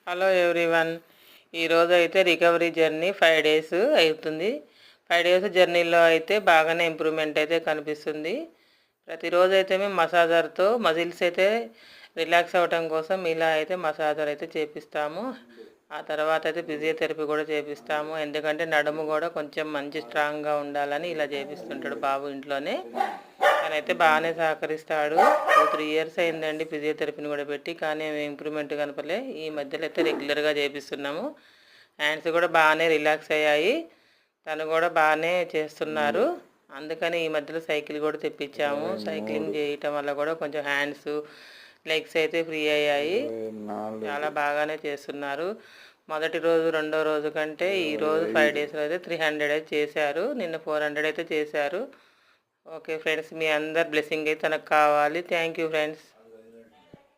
Hello everyone. ఈరోజు అయితే recovery journey 5 days అవుతుంది. 5 డేస్ జర్నీలో అయితే బాగానే ఇంప్రూవ్మెంట్ అయితే కనిపిస్తుంది. ప్రతిరోజు అయితే మేము మసాజర్తో మజిల్స్ అయితే రిలాక్స్ అవ్వటం కోసం ఇలా అయితే మసాజర్ అయితే చేపిస్తాము. ఆ తర్వాత అయితే ఫిజియోథెరపీ కూడా చేపిస్తాము. ఎందుకంటే నడుము కూడా కొంచెం మంచి స్ట్రాంగ్గా ఉండాలని ఇలా చేపిస్తుంటాడు బాబు ఇంట్లోనే. తనైతే బాగానే సహకరిస్తాడు. 2-3 ఇయర్స్ అయిందండి ఫిజియోథెరపీని కూడా పెట్టి, కానీ ఇంప్రూవ్మెంట్ కనపలే. ఈ మధ్యలో అయితే రెగ్యులర్గా చేపిస్తున్నాము. హ్యాండ్స్ కూడా బాగానే రిలాక్స్ అయ్యాయి. తను కూడా బాగానే చేస్తున్నారు. అందుకని ఈ మధ్యలో సైకిల్ కూడా తెప్పించాము. సైక్లింగ్ చేయటం వల్ల కూడా కొంచెం హ్యాండ్స్ లెగ్స్ అయితే ఫ్రీ అయ్యాయి. చాలా బాగానే చేస్తున్నారు. మొదటి రోజు రెండో రోజు కంటే ఈరోజు 5 డేస్లో అయితే 300 అయితే చేశారు. నిన్న 400 అయితే చేశారు. ఓకే ఫ్రెండ్స్, మీ అందరు బ్లెస్సింగ్ అయితే తనకు కావాలి. Thank you friends.